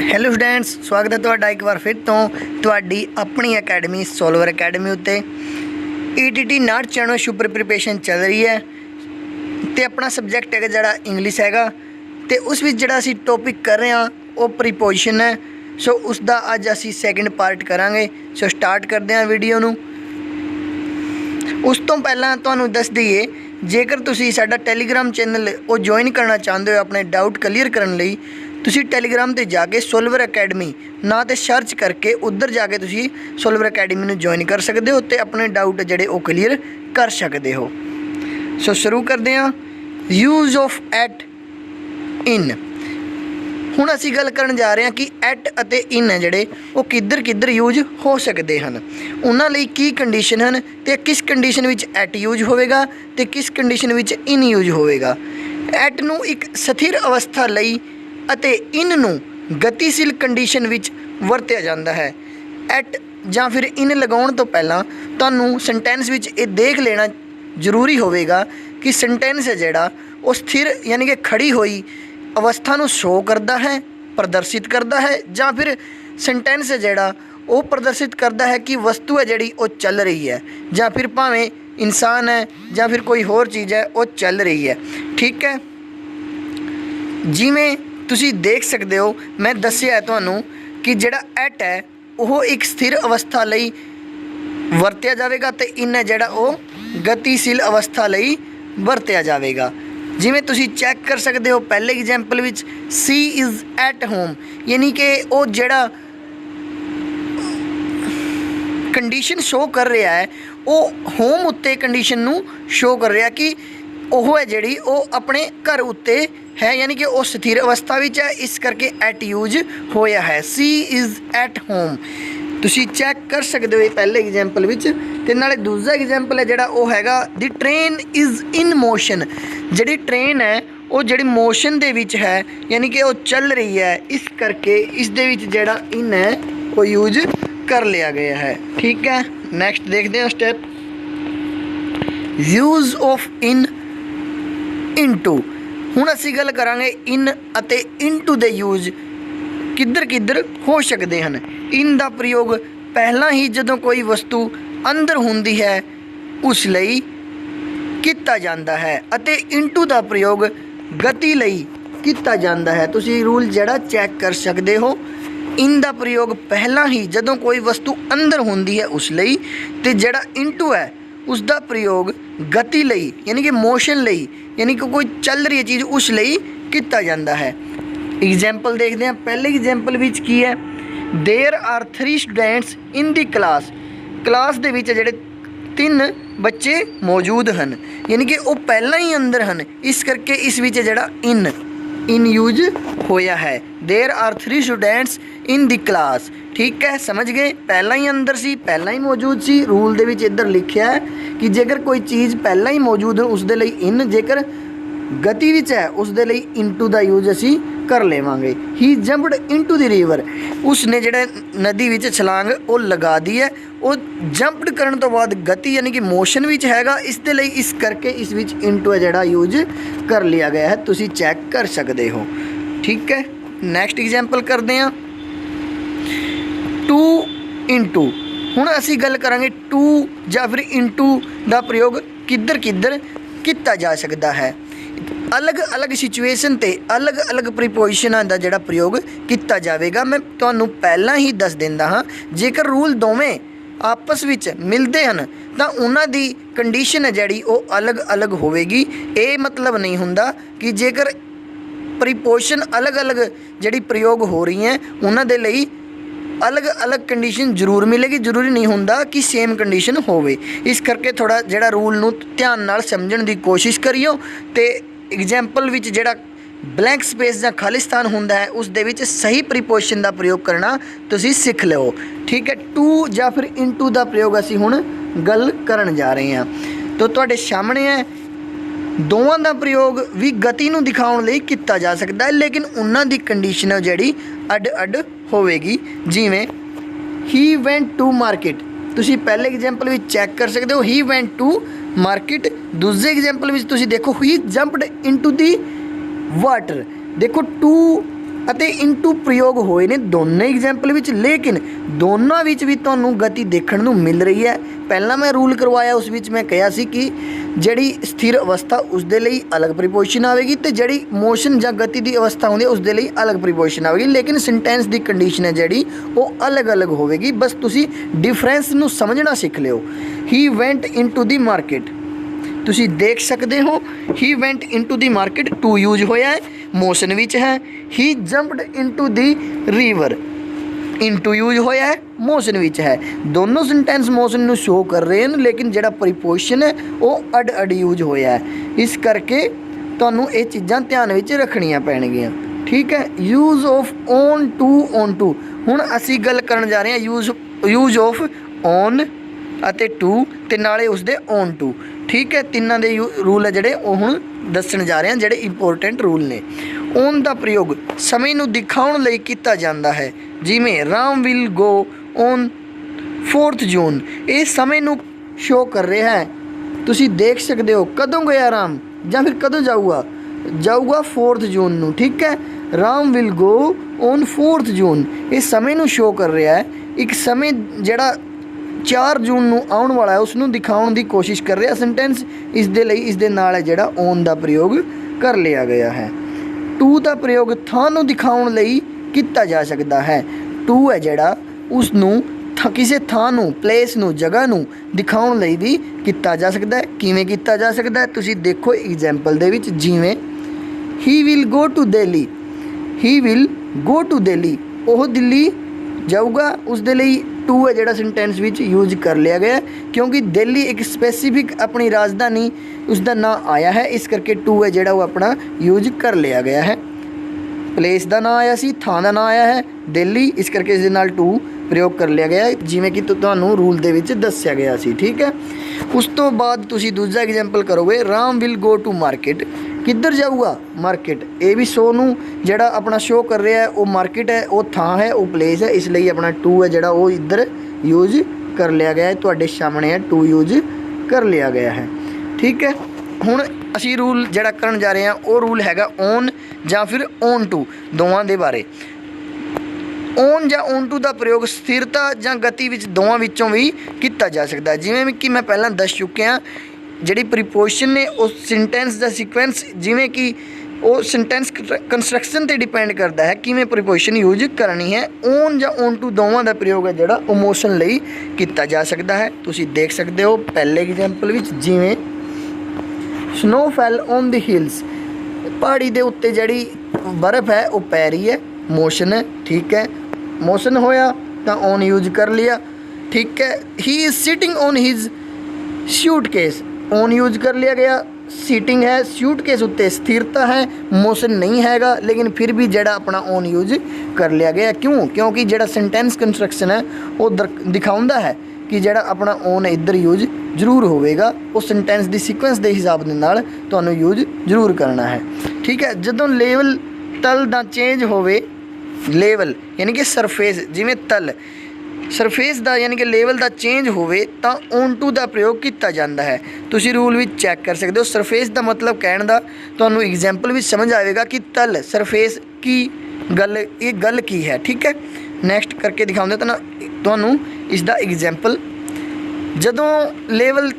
Hello students, स्वागत है तुहाडा एक बार फिर तो तुहाडी अपनी अकैडमी सोल्वर अकैडमी उत्ते ETT नाट चैनल सुपर प्रिपरेशन चल रही है तो अपना सबजैक्ट है जिहड़ा इंग्लिश हैगा तो उस विच जिहड़ा असीं टॉपिक कर रहे हैं वो प्रीपोजिशन है। सो उसका अज असीं सैकेंड पार्ट करांगे। सो स्टार्ट करते हैं वीडियो नूं। उस तो पहलां तुहानूं दस दईए, जेकर तुसीं साडा टैलीग्राम चैनल वो ज्वाइन करना चाहते हो अपने डाउट क्लीयर करने लई, तुसी टैलीग्राम ते जाके सोल्वर अकैडमी ना तो सर्च करके उधर जाके तुसी सोल्वर अकैडमी में ज्वाइन कर सकते हो तो अपने डाउट जड़े वो क्लीयर कर सकते हो। सो शुरू करते हैं। यूज़ ऑफ एट इन। हुण असीं गल करन जा रहे हैं कि एट अते इन है जड़े वो किधर किधर यूज हो सकते हैं, उन्हां लई की कंडीशन हैं तो किस कंडीशन विच एट यूज होवेगा तो किस कंडीशन विच इन यूज होवेगा। एट नूं एक स्थिर अवस्था लई अते इन नूं गतिशील कंडीशन विच वरतिया जाता है। एट जां फिर इन लगाउण तो पहलां तुहानूं सेंटेंस विच ये देख लेना जरूरी होवेगा कि सेंटेंस है जिहड़ा वो स्थिर यानी कि खड़ी हुई अवस्था नूं शो करता है, प्रदर्शित करता है, जां फिर सेंटेंस है जिहड़ा वो प्रदर्शित करता है कि वस्तु है जिहड़ी वो चल रही है, जां फिर भावें इंसान है जां फिर कोई होर चीज़ है वो चल रही है। ठीक है, जिवें तुसी देख सकते हो मैं दस्सिया है तुहानूं कि जिहड़ा एट है वो एक स्थिर अवस्था लई वरतिया जाएगा तो इन है जिहड़ा वो गतिशील अवस्था लई वरतिया जाएगा। जिवें तुसी चैक कर सकते हो पहले एग्जाम्पल विच सी इज़ एट होम, यानी कि वो जिहड़ा कंडीशन शो कर रहा है वो होम उत्ते कंडीशन नूं शो कर रहा कि वह है जिहड़ी वो अपने घर उत्ते है, यानी कि वो स्थिर अवस्था विच है, इस करके एट यूज होया है। सी इज़ एट होम तुसी चैक कर सकते हो पहले एग्जाम्पल विच। ते नाले दूसरा एग्जाम्पल है जिहड़ा वो हैगा the train is in motion. जिहड़ी ट्रेन है वो जिहड़ी मोशन दे विच है, यानी कि वो चल रही है, इस करके इस दे विच जिहड़ा इन है वो यूज कर लिया गया है। ठीक है, नैक्सट देखते हैं स्टेप यूज़ ऑफ इनटू। हुण असीं गल करांगे इन अते इनटू दे यूज किधर किधर हो सकते हैं। इन दा प्रयोग पहला ही जदों कोई वस्तु अंदर हुंदी है उस लई किया जाता है अते इनटू दा प्रयोग गति लई किया जाता है। तुसी रूल जड़ा चैक कर सकते हो। इन दा प्रयोग पहला ही जदों कोई वस्तु अंदर हुंदी है उस लई, ते जड़ा इनटू है उसका प्रयोग गति लई यानी कि मोशन लई, यानी कि कोई चल रही चीज़ उस लई किया जाता है। एग्जाम्पल देखते हैं। पहले एग्जाम्पल विच की है there are 3 students in the class दे विच जिहड़े 3 बच्चे मौजूद हैं, यानी कि वो पहला ही अंदर हैं, इस करके इस विच जिहड़ा इन यूज होया है। There are 3 students in the class. ठीक है, समझ गए, पहला ही अंदर सी, पहला ही मौजूद सी। रूल दे विच इधर लिखिया है कि जेकर कोई चीज़ पहला ही मौजूद है उस दे लई इन, जेकर गति विच है उस दे लई इनटू दा यूज असी कर लेवांगे। ही जंपड इनटू द रिवर। उसने जिहड़ा नदी विच छलांग वो लगा दी है, वो जंपड करन तो बाद गति यानी कि मोशन विच हैगा, इस दे लई इस करके इस विच इनटू है जिहड़ा यूज कर लिया गया है। तुसी चैक कर सकते हो। ठीक है, नैक्सट एग्जाम्पल करते हैं टू इनटू। हुण असी गल करांगे टू जां फिर इनटू दा प्रयोग किधर किधर किया जा सकता है। अलग अलग सिचुएशन ते अलग अलग प्रीपोजिशनां दा जिहड़ा प्रयोग किया जाएगा मैं तुहानूं पहला ही दस दिंदा हाँ। जेकर रूल दोवें आपस विच मिलते हैं तो उन्हां दी कंडीशन है जिहड़ी वो अलग अलग होवेगी। ये मतलब नहीं हुंदा कि जेकर प्रीपोजिशन अलग अलग जिहड़ी प्रयोग हो रही हैं उन्हां दे लई अलग अलग कंडीशन जरूर मिलेगी, जरूरी नहीं हुंदा कि सेम कंडीशन होवे। इस करके थोड़ा जिहड़ा रूल नूं ध्यान नाल समझण दी कोशिश करियो ते एग्जाम्पल विच जिहड़ा ब्लैंक स्पेस जां खालिस्तान हुंदा है उस दे विच सही प्रीपोजिशन दा प्रयोग करना तुसीं सीख लो। ठीक है, टू जां फिर इनटू दा प्रयोग असीं हुण गल करन जा रहे हैं। तो तुहाडे सामने है दोवां दा प्रयोग भी गति नूं दिखाउण लई किया जा सकता है, लेकिन उन्हां दी कंडीशन जिहड़ी अड अड होवेगी। जिवें ही वेंट टू मार्केट, तुसीं पहले एग्जाम्पल विच चैक कर सकते हो ही वेंट टू मार्केट। दूसरे एग्जाम्पल विच तुसीं देखो ही जंपड इनटू दी वाटर। देखो टू ਅਤੇ ਇਨਟੂ ਪ੍ਰਯੋਗ ਹੋਏ ਨੇ ਦੋਨੇ ਐਗਜ਼ਾਮਪਲ ਵਿੱਚ, ਲੇਕਿਨ ਦੋਨਾਂ ਵਿੱਚ ਵੀ ਤੁਹਾਨੂੰ ਗਤੀ ਦੇਖਣ ਨੂੰ ਮਿਲ ਰਹੀ ਹੈ। ਪਹਿਲਾਂ ਮੈਂ ਰੂਲ ਕਰਵਾਇਆ, ਉਸ ਵਿੱਚ ਮੈਂ ਕਿਹਾ ਸੀ ਕਿ ਜਿਹੜੀ ਸਥਿਰ ਅਵਸਥਾ ਉਸ ਦੇ ਲਈ ਅਲੱਗ ਪ੍ਰੀਪੋਜੀਸ਼ਨ ਆਵੇਗੀ ਅਤੇ ਜਿਹੜੀ ਮੋਸ਼ਨ ਜਾਂ ਗਤੀ ਦੀ ਅਵਸਥਾ ਹੁੰਦੀ ਹੈ ਉਸ ਦੇ ਲਈ ਅਲੱਗ ਪ੍ਰੀਪੋਜੀਸ਼ਨ ਆਵੇਗੀ, ਲੇਕਿਨ ਸੈਂਟੈਂਸ ਦੀ ਕੰਡੀਸ਼ਨ ਹੈ ਜਿਹੜੀ ਉਹ ਅਲੱਗ-ਅਲੱਗ ਹੋਵੇਗੀ। ਬਸ ਤੁਸੀਂ ਡਿਫਰੈਂਸ ਨੂੰ ਸਮਝਣਾ ਸਿੱਖ ਲਿਓ। ਹੀ ਵੈਂਟ ਇਨਟੂ ਦੀ ਮਾਰਕੀਟ, ਤੁਸੀਂ ਦੇਖ ਸਕਦੇ ਹੋ he went into the market to use ਹੋਇਆ ਹੈ, ਮੋਸ਼ਨ ਵਿੱਚ ਹੈ। He jumped into the river, into use ਹੋਇਆ ਹੈ, ਮੋਸ਼ਨ ਵਿੱਚ ਹੈ। ਦੋਨੋਂ ਸੈਂਟੈਂਸ ਮੋਸ਼ਨ ਨੂੰ ਸ਼ੋ ਕਰ ਰਹੇ ਹਨ, ਲੇਕਿਨ ਜਿਹੜਾ ਪ੍ਰੀਪੋਜੀਸ਼ਨ ਹੈ ਉਹ ਅੱਡ ਯੂਜ ਹੋਇਆ ਹੈ। ਇਸ ਕਰਕੇ ਤੁਹਾਨੂੰ ਇਹ ਚੀਜ਼ਾਂ ਧਿਆਨ ਵਿੱਚ ਰੱਖਣੀਆਂ ਪੈਣਗੀਆਂ, ਠੀਕ ਹੈ। ਯੂਜ਼ ਆਫ ਔਨ ਟੂ, ਹੁਣ ਅਸੀਂ ਗੱਲ ਕਰਨ ਜਾ ਰਹੇ ਹਾਂ ਯੂਜ਼ ਆਫ ਔਨ ਅਤੇ ਟੂ ਅਤੇ ਨਾਲੇ ਉਸਦੇ ਔਨ ਟੂ, ਠੀਕ ਹੈ। ਤਿੰਨਾਂ ਦੇ ਰੂਲ ਹੈ ਜਿਹੜੇ ਉਹ ਹੁਣ ਦੱਸਣ ਜਾ ਰਹੇ ਹਾਂ, ਜਿਹੜੇ ਇੰਪੋਰਟੈਂਟ ਰੂਲ ਨੇ। ਔਨ ਦਾ ਪ੍ਰਯੋਗ ਸਮੇਂ ਨੂੰ ਦਿਖਾਉਣ ਲਈ ਕੀਤਾ ਜਾਂਦਾ ਹੈ, ਜਿਵੇਂ ਰਾਮ ਵਿਲ ਗੋ ਔਨ 4 ਜੂਨ, ਇਹ ਸਮੇਂ ਨੂੰ ਸ਼ੋ ਕਰ ਰਿਹਾ ਹੈ। ਤੁਸੀਂ ਦੇਖ ਸਕਦੇ ਹੋ ਕਦੋਂ ਗਿਆ ਰਾਮ ਜਾਂ ਫਿਰ ਕਦੋਂ ਜਾਊਗਾ 4 ਜੂਨ ਨੂੰ, ਠੀਕ ਹੈ। ਰਾਮ ਵਿਲ ਗੋ ਔਨ 4 ਜੂਨ, ਇਹ ਸਮੇਂ ਨੂੰ ਸ਼ੋ ਕਰ ਰਿਹਾ ਹੈ। ਇੱਕ ਸਮੇਂ ਜਿਹੜਾ 4 ਜੂਨ ਨੂੰ ਆਉਣ ਵਾਲਾ ਹੈ ਉਸ ਨੂੰ ਦਿਖਾਉਣ ਦੀ ਕੋਸ਼ਿਸ਼ ਕਰ ਰਿਹਾ ਸੈਂਟੈਂਸ, ਇਸ ਦੇ ਲਈ ਇਸ ਦੇ ਨਾਲ ਹੈ ਜਿਹੜਾ ਔਨ ਦਾ ਪ੍ਰਯੋਗ ਕਰ ਲਿਆ ਗਿਆ ਹੈ। ਟੂ ਦਾ ਪ੍ਰਯੋਗ ਥਾਂ ਨੂੰ ਦਿਖਾਉਣ ਲਈ ਕੀਤਾ ਜਾ ਸਕਦਾ ਹੈ। ਟੂ ਹੈ ਜਿਹੜਾ ਉਸ ਨੂੰ ਕਿਸੇ ਥਾਂ ਨੂੰ, ਪਲੇਸ ਨੂੰ, ਜਗ੍ਹਾ ਨੂੰ ਦਿਖਾਉਣ ਲਈ ਵੀ ਕੀਤਾ ਜਾ ਸਕਦਾ ਹੈ। ਕਿਵੇਂ ਕੀਤਾ ਜਾ ਸਕਦਾ ਹੈ ਤੁਸੀਂ ਦੇਖੋ ਐਗਜ਼ਾਮਪਲ ਦੇ ਵਿੱਚ, ਜਿਵੇਂ he will go to Delhi, he will go to Delhi, ਉਹ ਦਿੱਲੀ ਜਾਊਗਾ, ਉਸ ਦੇ ਲਈ ਟੂ ਹੈ ਜਿਹੜਾ ਸੈਂਟੈਂਸ ਵਿੱਚ ਯੂਜ ਕਰ ਲਿਆ ਗਿਆ, ਕਿਉਂਕਿ ਦਿੱਲੀ ਇੱਕ ਸਪੈਸੀਫਿਕ ਆਪਣੀ ਰਾਜਧਾਨੀ ਉਸਦਾ ਨਾਂ ਆਇਆ ਹੈ, ਇਸ ਕਰਕੇ ਟੂ ਹੈ ਜਿਹੜਾ ਉਹ ਆਪਣਾ ਯੂਜ ਕਰ ਲਿਆ ਗਿਆ ਹੈ। ਪਲੇਸ ਦਾ ਨਾਂ ਆਇਆ ਸੀ, ਥਾਂ ਦਾ ਨਾਂ ਆਇਆ ਹੈ ਦਿੱਲੀ, ਇਸ ਕਰਕੇ ਇਸ ਦੇ ਨਾਲ ਟੂ ਪ੍ਰਯੋਗ ਕਰ ਲਿਆ ਗਿਆ, ਜਿਵੇਂ ਕਿ ਤੁਹਾਨੂੰ ਰੂਲ ਦੇ ਵਿੱਚ ਦੱਸਿਆ ਗਿਆ ਸੀ, ਠੀਕ ਹੈ। ਉਸ ਤੋਂ ਬਾਅਦ ਤੁਸੀਂ ਦੂਜਾ ਐਗਜ਼ਾਮਪਲ ਕਰੋਗੇ, Ram will go to market, ਕਿੱਧਰ ਜਾਊਗਾ ਮਾਰਕੀਟ, ਇਹ ਵੀ ਸ਼ੋ ਨੂੰ ਜਿਹੜਾ ਆਪਣਾ ਸ਼ੋ ਕਰ ਰਿਹਾ ਹੈ ਉਹ ਮਾਰਕੀਟ ਹੈ, ਉਹ ਥਾਂ ਹੈ, ਉਹ ਪਲੇਸ ਹੈ, ਇਸ ਲਈ ਆਪਣਾ ਟੂ ਹੈ ਜਿਹੜਾ ਉਹ ਇੱਧਰ ਯੂਜ ਕਰ ਲਿਆ ਗਿਆ ਹੈ। ਤੁਹਾਡੇ ਸਾਹਮਣੇ ਹੈ ਟੂ ਯੂਜ ਕਰ ਲਿਆ ਗਿਆ ਹੈ, ਠੀਕ ਹੈ। ਹੁਣ ਅਸੀਂ ਰੂਲ ਜਿਹੜਾ ਕਰਨ ਜਾ ਰਹੇ ਹਾਂ ਉਹ ਰੂਲ ਹੈਗਾ ਔਨ ਜਾਂ ਫਿਰ ਔਨ ਟੂ, ਦੋਵਾਂ ਦੇ ਬਾਰੇ। ਔਨ ਜਾਂ ਔਨ ਟੂ ਦਾ ਪ੍ਰਯੋਗ ਸਥਿਰਤਾ ਜਾਂ ਗਤੀ ਵਿੱਚ ਦੋਵਾਂ ਵਿੱਚੋਂ ਵੀ ਕੀਤਾ ਜਾ ਸਕਦਾ ਹੈ। ਜਿਵੇਂ ਕਿ ਮੈਂ ਪਹਿਲਾਂ ਦੱਸ ਚੁੱਕਿਆ, ਜਿਹੜੀ ਪ੍ਰੀਪੋਜੀਸ਼ਨ ਨੇ ਉਹ ਸੈਂਟੈਂਸ ਦਾ ਸੀਕੁਐਂਸ, ਜਿਵੇਂ ਕਿ ਉਹ ਸੈਂਟੈਂਸ ਕੰਸਟਰਕਸ਼ਨ 'ਤੇ ਡਿਪੈਂਡ ਕਰਦਾ ਹੈ ਕਿਵੇਂ ਪ੍ਰੀਪੋਜੀਸ਼ਨ ਯੂਜ ਕਰਨੀ ਹੈ। ਔਨ ਜਾਂ ਔਨ ਟੂ ਦੋਵਾਂ ਦਾ ਪ੍ਰਯੋਗ ਹੈ ਜਿਹੜਾ ਉਹ ਮੋਸ਼ਨ ਲਈ ਕੀਤਾ ਜਾ ਸਕਦਾ ਹੈ। ਤੁਸੀਂ ਦੇਖ ਸਕਦੇ ਹੋ ਪਹਿਲੇ ਐਗਜ਼ਾਮਪਲ ਵਿੱਚ, ਜਿਵੇਂ snow fail on the Hills, ਪਹਾੜੀ ਦੇ ਉੱਤੇ ਜਿਹੜੀ ਬਰਫ਼ ਹੈ ਉਹ ਪੈ ਰਹੀ ਹੈ, ਮੋਸ਼ਨ ਹੈ, ਠੀਕ ਹੈ। ਮੋਸ਼ਨ ਹੋਇਆ ਤਾਂ ਔਨ ਯੂਜ ਕਰ ਲਿਆ, ਠੀਕ ਹੈ। ਹੀ is sitting on his suitcase, on use ਕਰ ਲਿਆ ਗਿਆ। ਸੀਟਿੰਗ ਹੈ, ਸੂਟਕੇਸ ਉੱਤੇ ਸਥਿਰਤਾ ਹੈ, ਮੋਸ਼ਨ ਨਹੀਂ ਹੈਗਾ, ਲੇਕਿਨ ਫਿਰ ਵੀ ਜਿਹੜਾ ਆਪਣਾ ਔਨ ਯੂਜ ਕਰ ਲਿਆ ਗਿਆ। ਕਿਉਂਕਿ ਜਿਹੜਾ ਸੈਂਟੈਂਸ ਕੰਸਟਰਕਸ਼ਨ ਹੈ ਉਹ ਦਿਖਾਉਂਦਾ ਹੈ ਕਿ ਜਿਹੜਾ ਆਪਣਾ ਔਨ ਇੱਧਰ ਯੂਜ ਜ਼ਰੂਰ ਹੋਵੇਗਾ, ਉਹ ਸੈਂਟੈਂਸ ਦੀ ਸੀਕੁਐਂਸ ਦੇ ਹਿਸਾਬ ਦੇ ਨਾਲ ਤੁਹਾਨੂੰ ਯੂਜ ਜ਼ਰੂਰ ਕਰਨਾ ਹੈ, ਠੀਕ ਹੈ। ਜਦੋਂ ਲੈਵਲ ਤਲ ਦਾ ਚੇਂਜ ਹੋਵੇ, ਲੈਵਲ ਯਾਨੀ ਕਿ ਸਰਫੇਸ, ਜਿਵੇਂ ਤਲ ਸਰਫੇਸ ਦਾ ਯਾਨੀ ਕਿ ਲੈਵਲ ਦਾ ਚੇਂਜ ਹੋਵੇ ਤਾਂ ਔਨ ਟੂ ਦਾ ਪ੍ਰਯੋਗ ਕੀਤਾ ਜਾਂਦਾ ਹੈ। ਤੁਸੀਂ ਰੂਲ ਵਿੱਚ ਚੈੱਕ ਕਰ ਸਕਦੇ ਹੋ। ਸਰਫੇਸ ਦਾ ਮਤਲਬ ਕਹਿਣ ਦਾ ਤੁਹਾਨੂੰ ਐਗਜ਼ਾਮਪਲ ਵਿੱਚ ਸਮਝ ਆਵੇਗਾ ਕਿ ਤਲ, ਸਰਫੇਸ ਕੀ ਗੱਲ, ਇਹ ਗੱਲ ਕੀ ਹੈ, ਠੀਕ ਹੈ। ਨੈਕਸਟ ਕਰਕੇ ਦਿਖਾਉਂਦੇ ਤਾਂ ਤੁਹਾਨੂੰ ਇਸ ਦਾ ਐਗਜ਼ਾਮਪਲ, ਜਦੋਂ ਲੈਵਲ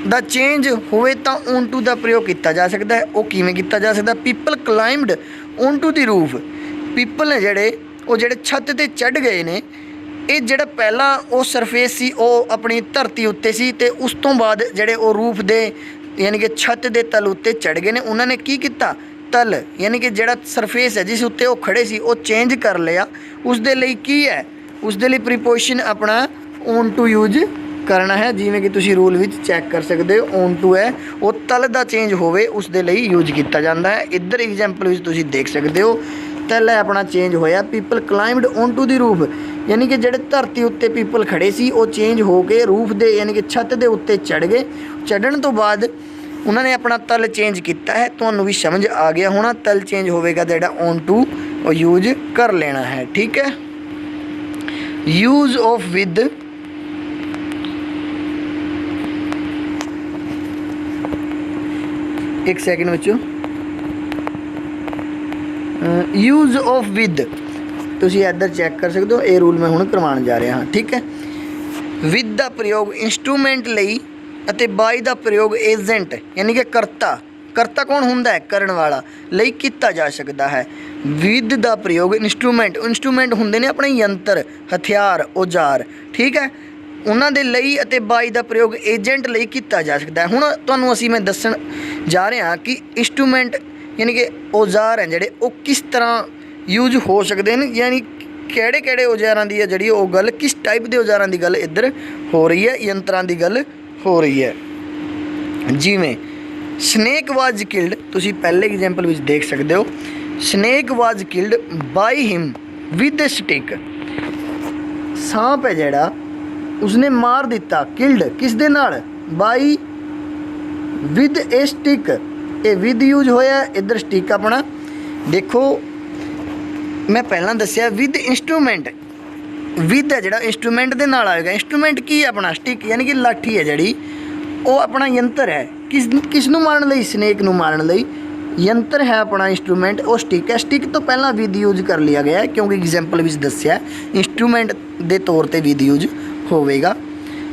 ਦਾ ਚੇਂਜ ਹੋਵੇ ਤਾਂ ਔਨ ਟੂ ਦਾ ਪ੍ਰਯੋਗ ਕੀਤਾ ਜਾ ਸਕਦਾ ਹੈ। ਉਹ ਕਿਵੇਂ ਕੀਤਾ ਜਾ ਸਕਦਾ? People ਕਲਾਈਮਡ on to the roof, people ਨੇ ਜਿਹੜੇ ਛੱਤ 'ਤੇ ਚੜ੍ਹ ਗਏ ਨੇ। ਇਹ ਜਿਹੜਾ ਪਹਿਲਾਂ ਉਹ ਸਰਫੇਸ ਸੀ ਉਹ ਆਪਣੀ ਧਰਤੀ ਉੱਤੇ ਸੀ, ਅਤੇ ਉਸ ਤੋਂ ਬਾਅਦ ਜਿਹੜੇ ਉਹ ਰੂਫ ਦੇ ਯਾਨੀ ਕਿ ਛੱਤ ਦੇ ਤਲ ਉੱਤੇ ਚੜ੍ਹ ਗਏ ਨੇ। ਉਹਨਾਂ ਨੇ ਕੀ ਕੀਤਾ? ਤਲ ਯਾਨੀ ਕਿ ਜਿਹੜਾ ਸਰਫੇਸ ਹੈ ਜਿਸ ਉੱਤੇ ਉਹ ਖੜ੍ਹੇ ਸੀ ਉਹ ਚੇਂਜ ਕਰ ਲਿਆ। ਉਸ ਦੇ ਲਈ ਕੀ ਹੈ? ਉਸ ਦੇ ਲਈ ਪ੍ਰੀਪੋਜੀਸ਼ਨ ਆਪਣਾ ਔਨ ਟੂ ਯੂਜ ਕਰਨਾ ਹੈ। ਜਿਵੇਂ ਕਿ ਤੁਸੀਂ ਰੂਲ ਵਿੱਚ ਚੈੱਕ ਕਰ ਸਕਦੇ ਹੋ, ਔਨ ਟੂ ਹੈ ਉਹ ਤਲ ਦਾ ਚੇਂਜ ਹੋਵੇ ਉਸ ਦੇ ਲਈ ਯੂਜ ਕੀਤਾ ਜਾਂਦਾ ਹੈ। ਇੱਧਰ ਐਗਜ਼ਾਮਪਲ ਵਿੱਚ ਤੁਸੀਂ ਦੇਖ ਸਕਦੇ ਹੋ, ਤਲ ਹੈ ਆਪਣਾ ਚੇਂਜ ਹੋਇਆ। People ਕਲਾਈਮਡ on to the roof, ਯਾਨੀ ਕਿ ਜਿਹੜੇ ਧਰਤੀ ਉੱਤੇ ਪੀਪਲ ਖੜ੍ਹੇ ਸੀ ਉਹ ਚੇਂਜ ਹੋ ਕੇ ਰੂਫ ਦੇ ਯਾਨੀ ਕਿ ਛੱਤ ਦੇ ਉੱਤੇ ਚੜ੍ਹ ਗਏ। ਚੜ੍ਹਨ ਤੋਂ ਬਾਅਦ ਉਹਨਾਂ ਨੇ ਆਪਣਾ ਤਲ ਚੇਂਜ ਕੀਤਾ ਹੈ। ਤੁਹਾਨੂੰ ਵੀ ਸਮਝ ਆ ਗਿਆ ਹੋਣਾ, ਤਲ ਚੇਂਜ ਹੋਵੇਗਾ ਤਾਂ ਜਿਹੜਾ ਔਨ ਟੂ ਉਹ ਯੂਜ ਕਰ ਲੈਣਾ ਹੈ, ਠੀਕ ਹੈ। ਯੂਜ਼ ਆਫ ਵਿਦ, ਇੱਕ ਸੈਕਿੰਡ ਵਿੱਚ यूज़ ऑफ विद तुसी इधर चैक कर सकते हो, ये रूल मैं हुण करवाउण जा रहा हाँ। ठीक है, विद का प्रयोग इंस्ट्रूमेंट लई अते बाई का प्रयोग एजेंट यानी कि करता, करता कौन हुंदा है, करन वाला, लई कीता जा सकता है। विद का प्रयोग इंस्ट्रूमेंट, इंस्ट्रूमेंट हुंदे ने अपने यंत्र, हथियार, औजार। ठीक है, उन्हां दे लई अते बाई का प्रयोग एजेंट लई कीता जा सकता है। हुण तुहानूं असीं मैं दस्सण जा रहा कि इंस्ट्रूमेंट यानी कि औजार हैं जिहड़े वो किस तरह यूज हो सकते हैं, यानी किहड़े किहड़े औजारां दी है जिहड़ी वो गल, किस टाइप के औजारां दी गल इधर हो रही है, यंत्रां दी गल हो रही है। जिवें स्नेक वाज किल्ड, तुसी पहले एग्जाम्पल विच देख सकते हो, snake was killed by him with stick. सांप है जिहड़ा उसने मार दिता, किल्ड किस दे नाल, बाई विद ए स्टिक, ये विद यूज होया, इधर स्टिक अपना देखो मैं पहला दसिया विद इंस्ट्रूमेंट, विद है जिहड़ा इंस्ट्रूमेंट दे नाल आएगा। इंस्ट्रूमेंट की है अपना स्टिक यानी कि लाठी है जिहड़ी वो अपना यंत्र है, किसनूं मारन लई, स्नेक नूं मारन लई यंत्र है अपना इंस्ट्रूमेंट, वो स्टिक है। स्टिक तो पहला विद यूज कर लिया गया है क्योंकि एग्जाम्पल विच दस्सिया इंस्ट्रूमेंट के तौर पर विद यूज होवेगा।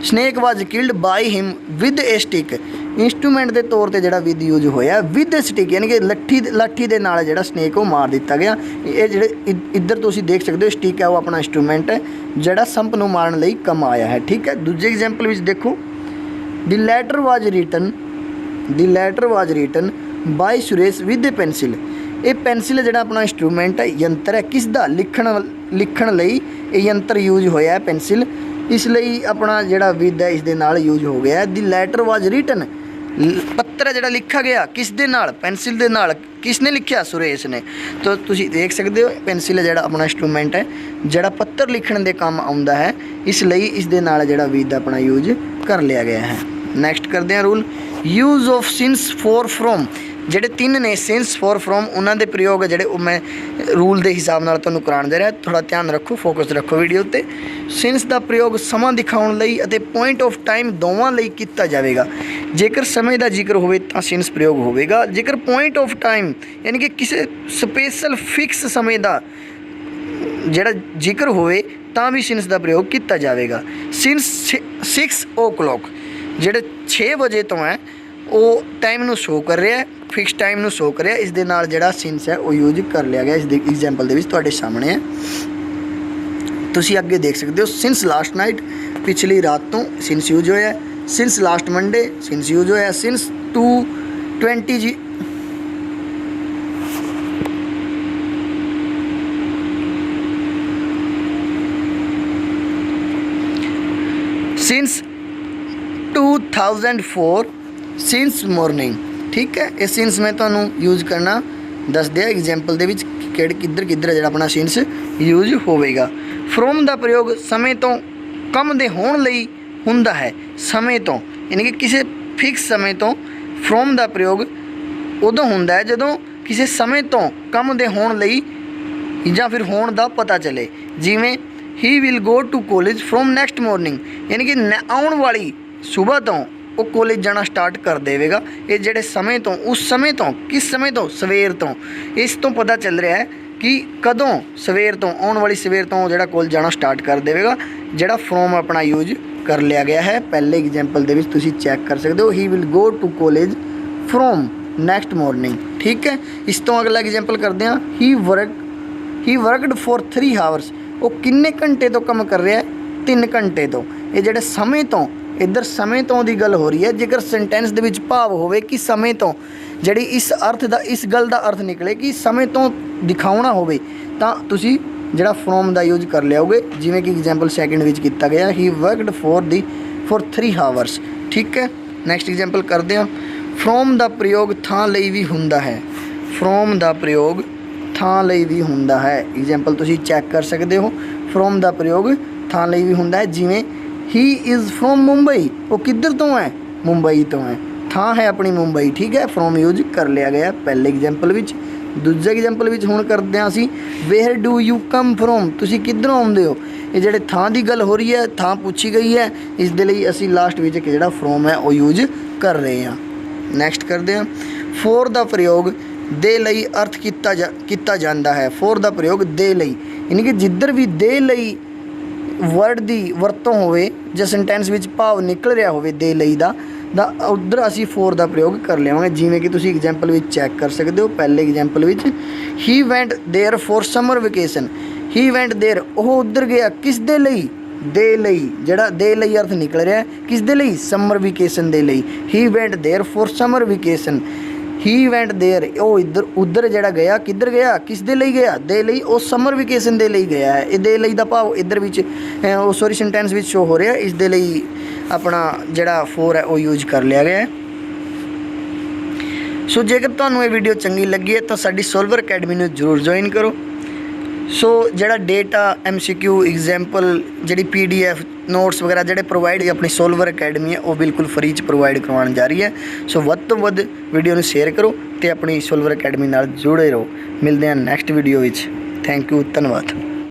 Snake was killed by him with a stick, instrument के तौर पर जिहड़ा विद यूज होया विद ए स्टिक यानी कि लाठी दे नाल जिहड़ा स्नेक वो मार दिता गया। ये जिहड़े इधर तुसीं देख सकते हो स्टिक है वो अपना इंस्ट्रूमेंट है जिहड़ा संप नूं मारन लई काम आया है। ठीक है, दूजे एग्जाम्पल विच देखो the letter was written by Suresh with a pencil, ये पेंसिल जिहड़ा अपना इंस्ट्रूमेंट है, यंत्र है, किस दा, लिखण लई ये यंत्र यूज होया है पेंसिल, इसलिए अपना जिहड़ा विद है इस दे नाल यूज हो गया है। द लेटर वाज रिटन, पत्र है जिहड़ा लिखा गया किस दे नाल, पेंसिल दे नाल, किसने लिखा, सुरेश ने। तो तुसीं देख सकते हो पेंसिल जिहड़ा अपना इंस्ट्रूमेंट है जिहड़ा पत्र लिखण दे काम आउंदा है, इसलिए इस दे नाल जिहड़ा विद अपना यूज कर लिया गया है। नैक्सट करते हैं rule, use of since for from, ਜਿਹੜੇ तीन ने सिंस फॉर फ्रॉम उन्होंने दे प्रयोग है ਜਿਹੜੇ ਉਹ मैं रूल के हिसाब नाल ਤੁਹਾਨੂੰ कराण दे रहा, थोड़ा ध्यान रखो, फोकस रखो वीडियो ते। सिंस का प्रयोग समा दिखाउण लई अते पॉइंट ऑफ टाइम दोवां लई कीता जावेगा। जेकर समय का जिक्र होवे तां सिंस प्रयोग होवेगा, जेकर पॉइंट ऑफ टाइम यानी कि किसी स्पेशल फिक्स समय का जिहड़ा जिक्र होवे तां भी सिंस का प्रयोग किया जाएगा। सिंस 6 o'clock जिहड़े 6 बजे तो है वो टाइम नूं शो कर रहा है, फिक्स टाइम नूं शो कर रहा है, इस दे नाल जिहड़ा सिंस है वो यूज कर लिया गया। इस एग्जाम्पल दे विच तुहाडे सामने है, तुसीं अगे देख सकते हो। सिंस लास्ट नाइट, पिछली रात तो सिंस यूज होया। Since last Monday since use होया। सिंस 220 जी सिंस 2004 सिंस मॉर्निंग। ठीक है, ये सिंस मैं तुहानूं यूज करना दस दिया एग्जाम्पल दे विच किधर किधर जिहड़ा अपना सिंस यूज होवेगा। फ्रॉम का प्रयोग समय तो कम दे होण लई हुंदा है, समय तो यानी कि किसी फिक्स समय तो फ्रॉम का प्रयोग उदों हुंदा है जदों किसी समय तो कम दे होण लई ਜਾਂ फिर होण दा पता चले। जिवें he will go to college from next morning यानी कि आउण वाली सुबह तो वो कॉलेज जाना स्टार्ट कर देगा। ये जिहड़े समय तो उस समय तो किस समय तो सवेर तो, इस तो पता चल रहा है कि कदों सवेर तो आने वाली सवेर तो जिहड़ा कॉलेज जाना स्टार्ट कर देगा। जिहड़ा फ्रॉम अपना यूज कर लिया गया है। पहले एग्जाम्पल दे विच तुसीं चैक कर सकते हो, he will go to college from next morning. ठीक है, इस तो अगला एग्जाम्पल करते हैं, ही वर्कड फॉर 3 आवर्स। वो किन्ने घंटे तो काम कर रहा है, 3 घंटे तो। ये जिहड़े समय तो इधर समय तो की गल हो रही है। जेकर सेंटेंस दे विच भाव होवे कि समय तो जिहड़ी इस अर्थ दा इस गल दा अर्थ निकले कि समय तो दिखाउणा होवे तां तुसीं जिहड़ा फ्रॉम दा यूज कर लियाओगे। जिवें कि एग्जाम्पल सैकेंड विच कीता गया, ही वर्कड फॉर 3 आवर्स। ठीक है, नैक्सट एग्जाम्पल करते हैं। फ्रॉम दा प्रयोग थां लई भी हुंदा है। फ्रॉम दा प्रयोग थां लई भी हुंदा है। एग्जाम्पल तुसीं चैक कर सकते हो, फ्रॉम दा प्रयोग थां लई भी हुंदा है। जिवें ही इज़ फ्रॉम मुंबई, वो किधर तो है, मुंबई तो है, थां है अपनी मुंबई। ठीक है, फ्रॉम यूज कर लिया गया पहले एग्जाम्पल विच। दूजे एग्जाम्पल विच हुण करते हैं असीं, where do you come from, तुसीं किधरों आउंदे हो। ये जिहड़े थां दी गल हो रही है, थां पूछी गई है, इस दे लई असीं लास्ट विच जिहड़ा फ्रॉम है वो यूज कर रहे हैं। नैक्सट करते हैं, फॉर दा प्रयोग ਦੇ ਲਈ ਅਰਥ ਕੀਤਾ ਜਾਂਦਾ ਹੈ। ਫੋਰ ਦਾ ਪ੍ਰਯੋਗ ਦੇ ਲਈ, ਯਾਨੀ ਕਿ ਜਿੱਧਰ ਵੀ ਦੇ ਲਈ ਵਰਡ ਦੀ ਵਰਤੋਂ ਹੋਵੇ ਜਾਂ ਸੈਂਟੈਂਸ ਵਿੱਚ ਭਾਵ ਨਿਕਲ ਰਿਹਾ ਹੋਵੇ ਦੇ ਲਈ ਦਾ ਉੱਧਰ ਅਸੀਂ ਫੋਰ ਦਾ ਪ੍ਰਯੋਗ ਕਰ ਲਿਆਵਾਂਗੇ। ਜਿਵੇਂ ਕਿ ਤੁਸੀਂ ਐਗਜ਼ਾਮਪਲ ਵਿੱਚ ਚੈੱਕ ਕਰ ਸਕਦੇ ਹੋ। ਪਹਿਲੇ ਐਗਜ਼ਾਮਪਲ ਵਿੱਚ he went there for summer vacation, he went there ਉਹ ਉੱਧਰ ਗਿਆ ਕਿਸ ਦੇ ਲਈ, ਦੇ ਲਈ, ਜਿਹੜਾ ਦੇ ਲਈ ਅਰਥ ਨਿਕਲ ਰਿਹਾ ਕਿਸ ਦੇ ਲਈ, ਸਮਰ ਵੈਕੇਸ਼ਨ ਦੇ ਲਈ। He went there for summer vacation, he went there ਉਹ ਉੱਧਰ ਜਿਹੜਾ ਗਿਆ ਕਿੱਧਰ ਗਿਆ, ਕਿਸ ਦੇ ਲਈ ਗਿਆ, ਦੇ ਲਈ, ਉਹ ਸਮਰ ਵੈਕੇਸ਼ਨ ਦੇ ਲਈ ਗਿਆ ਹੈ। ਇਹ ਦੇ ਲਈ ਦਾ ਭਾਵ ਇੱਧਰ ਵਿੱਚ ਉਹ ਸੌਰੀ ਸੈਂਟੈਂਸ ਵਿੱਚ ਸ਼ੋ ਹੋ ਰਿਹਾ, ਇਸ ਦੇ ਲਈ ਆਪਣਾ ਜਿਹੜਾ ਫੋਰ ਹੈ ਉਹ ਯੂਜ ਕਰ ਲਿਆ ਗਿਆ ਹੈ। ਸੋ ਜੇਕਰ ਤੁਹਾਨੂੰ ਇਹ ਵੀਡੀਓ ਚੰਗੀ ਲੱਗੀ ਹੈ ਤਾਂ ਸਾਡੀ ਸੋਲਵਰ ਅਕੈਡਮੀ ਨੂੰ ਜ਼ਰੂਰ ਜੁਆਇਨ ਕਰੋ। ਸੋ ਜਿਹੜਾ ਡੇਟਾ MCQ ਐਗਜ਼ਾਮਪਲ ਜਿਹੜੀ PDF ਨੋਟਸ ਵਗੈਰਾ ਜਿਹੜੇ ਪ੍ਰੋਵਾਈਡ ਆਪਣੀ ਸੋਲਵਰ ਅਕੈਡਮੀ ਹੈ ਉਹ ਬਿਲਕੁਲ ਫਰੀ 'ਚ ਪ੍ਰੋਵਾਈਡ ਕਰਵਾਉਣ ਜਾ ਰਹੀ ਹੈ। ਸੋ ਵੱਧ ਤੋਂ ਵੱਧ ਵੀਡੀਓ ਨੂੰ ਸ਼ੇਅਰ ਕਰੋ ਅਤੇ ਆਪਣੀ ਸੋਲਵਰ ਅਕੈਡਮੀ ਨਾਲ ਜੁੜੇ ਰਹੋ। ਮਿਲਦੇ ਹਾਂ ਨੈਕਸਟ ਵੀਡੀਓ ਵਿੱਚ। ਥੈਂਕ ਯੂ, ਧੰਨਵਾਦ।